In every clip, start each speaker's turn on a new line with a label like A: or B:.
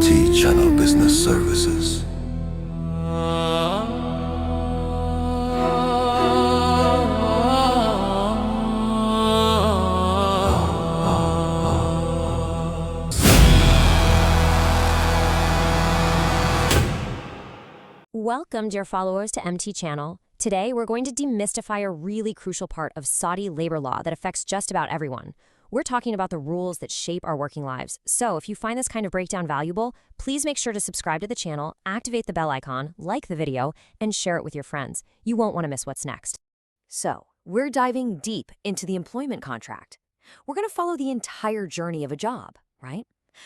A: MT Channel Business Services.
B: Welcome, dear followers, to MT Channel. Today, we're going to demystify a really crucial part of Saudi labor law that affects just about everyone. We're talking about the rules that shape our working lives. So if you find this kind of breakdown valuable, please make sure to subscribe to the channel, activate the bell icon, like the video, and share it with your friends. You won't want to miss what's next. So, we're diving deep into the employment contract. We're going to follow the entire journey of a job, right?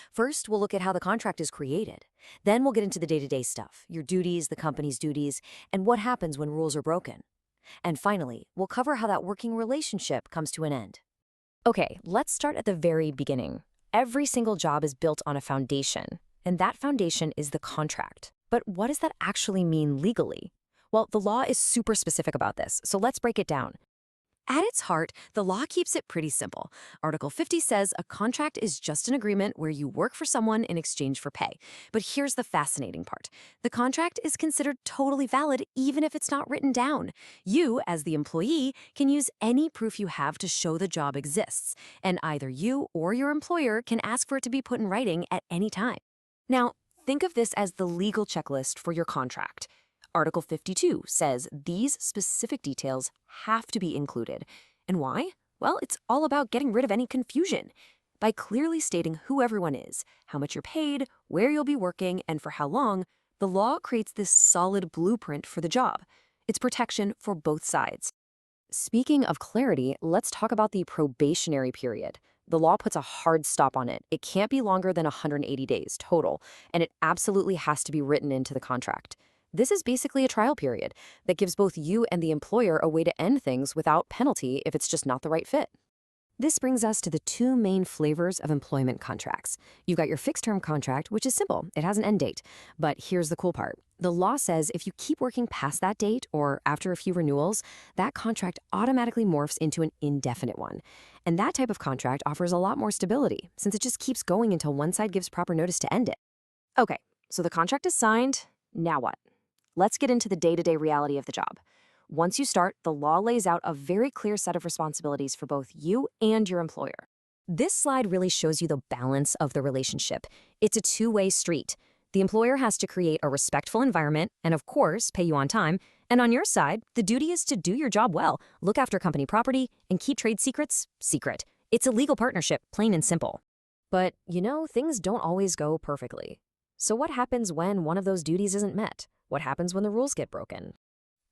B: First, we'll look at how the contract is created. Then we'll get into the day-to-day stuff, your duties, the company's duties, and what happens when rules are broken. And finally, we'll cover how that working relationship comes to an end. Okay, let's start at the very beginning. Every single job is built on a foundation, and that foundation is the contract. But what does that actually mean legally? Well, the law is super specific about this, so let's break it down. At its heart, the law keeps it pretty simple. Article 50 says a contract is just an agreement where you work for someone in exchange for pay. But here's the fascinating part. The contract is considered totally valid even if it's not written down. You, as the employee, can use any proof you have to show the job exists, and either you or your employer can ask for it to be put in writing at any time. Now, think of this as the legal checklist for your contract. Article 52 says these specific details have to be included. And why? Well, it's all about getting rid of any confusion. By clearly stating who everyone is, how much you're paid, where you'll be working, and for how long, the law creates this solid blueprint for the job. It's protection for both sides. Speaking of clarity, let's talk about the probationary period. The law puts a hard stop on it. It can't be longer than 180 days total, and it absolutely has to be written into the contract. This is basically a trial period that gives both you and the employer a way to end things without penalty if it's just not the right fit. This brings us to the two main flavors of employment contracts. You've got your fixed-term contract, which is simple. It has an end date. But here's the cool part. The law says if you keep working past that date or after a few renewals, that contract automatically morphs into an indefinite one. And that type of contract offers a lot more stability since it just keeps going until one side gives proper notice to end it. Okay, so the contract is signed. Now what? Let's get into the day-to-day reality of the job. Once you start, the law lays out a very clear set of responsibilities for both you and your employer. This slide really shows you the balance of the relationship. It's a two-way street. The employer has to create a respectful environment and, of course, pay you on time. And on your side, the duty is to do your job well, look after company property, and keep trade secrets secret. It's a legal partnership, plain and simple. But, things don't always go perfectly. So what happens when one of those duties isn't met? What happens when the rules get broken?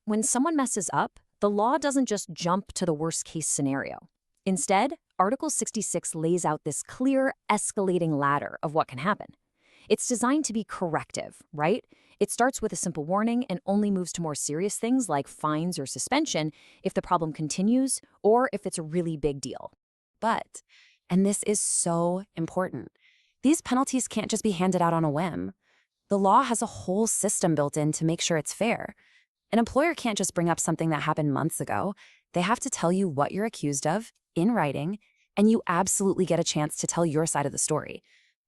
B: When someone messes up, the law doesn't just jump to the worst-case scenario. Instead, Article 66 lays out this clear, escalating ladder of what can happen. It's designed to be corrective, right? It starts with a simple warning and only moves to more serious things like fines or suspension if the problem continues or if it's a really big deal. But, and this is so important, these penalties can't just be handed out on a whim. The law has a whole system built in to make sure it's fair. An employer can't just bring up something that happened months ago. They have to tell you what you're accused of in writing, and you absolutely get a chance to tell your side of the story.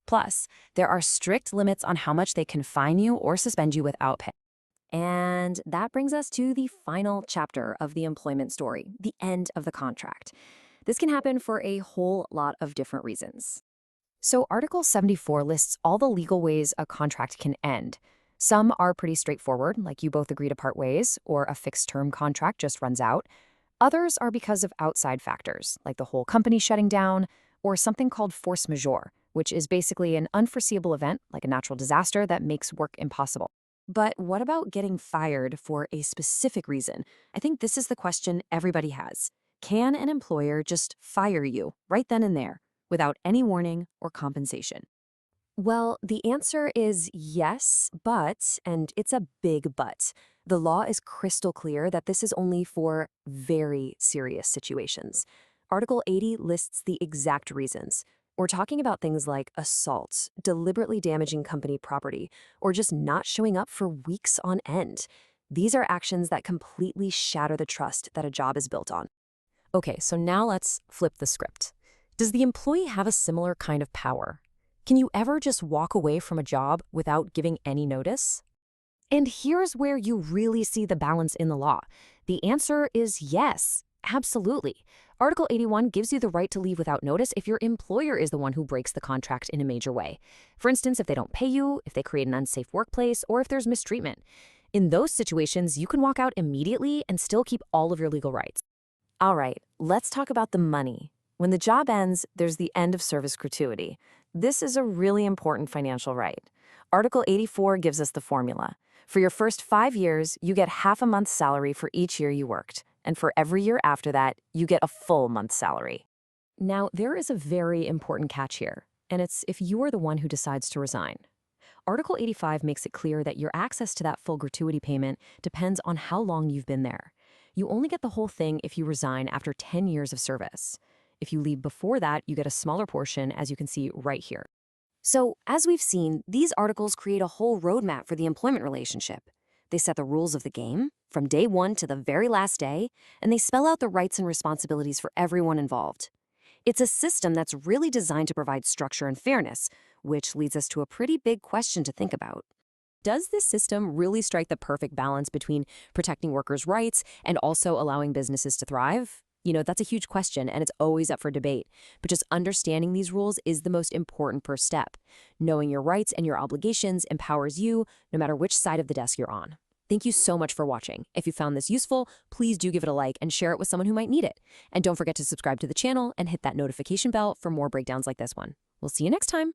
B: Plus, there are strict limits on how much they can fine you or suspend you without pay. And that brings us to the final chapter of the employment story, the end of the contract. This can happen for a whole lot of different reasons. So Article 74 lists all the legal ways a contract can end. Some are pretty straightforward, like you both agree to part ways, or a fixed-term contract just runs out. Others are because of outside factors, like the whole company shutting down, or something called force majeure, which is basically an unforeseeable event, like a natural disaster, that makes work impossible. But what about getting fired for a specific reason? I think this is the question everybody has. Can an employer just fire you right then and there, without any warning or compensation? Well, the answer is yes, but, and it's a big but, the law is crystal clear that this is only for very serious situations. Article 80 lists the exact reasons. We're talking about things like assault, deliberately damaging company property, or just not showing up for weeks on end. These are actions that completely shatter the trust that a job is built on. Okay, so now let's flip the script. Does the employee have a similar kind of power? Can you ever just walk away from a job without giving any notice? And here's where you really see the balance in the law. The answer is yes, absolutely. Article 81 gives you the right to leave without notice if your employer is the one who breaks the contract in a major way. For instance, if they don't pay you, if they create an unsafe workplace, or if there's mistreatment. In those situations, you can walk out immediately and still keep all of your legal rights. All right, let's talk about the money. When the job ends, there's the end of service gratuity. This is a really important financial right. Article 84 gives us the formula. For your first 5 years, you get half a month's salary for each year you worked. And for every year after that, you get a full month's salary. Now, there is a very important catch here, and it's if you are the one who decides to resign. Article 85 makes it clear that your access to that full gratuity payment depends on how long you've been there. You only get the whole thing if you resign after 10 years of service. If you leave before that, you get a smaller portion, as you can see right here. So, as we've seen, these articles create a whole roadmap for the employment relationship. They set the rules of the game, from day one to the very last day, and they spell out the rights and responsibilities for everyone involved. It's a system that's really designed to provide structure and fairness, which leads us to a pretty big question to think about. Does this system really strike the perfect balance between protecting workers' rights and also allowing businesses to thrive? You know, that's a huge question, and it's always up for debate. But just understanding these rules is the most important first step. Knowing your rights and your obligations empowers you, no matter which side of the desk you're on. Thank you so much for watching. If you found this useful, please do give it a like and share it with someone who might need it. And don't forget to subscribe to the channel and hit that notification bell for more breakdowns like this one. We'll see you next time.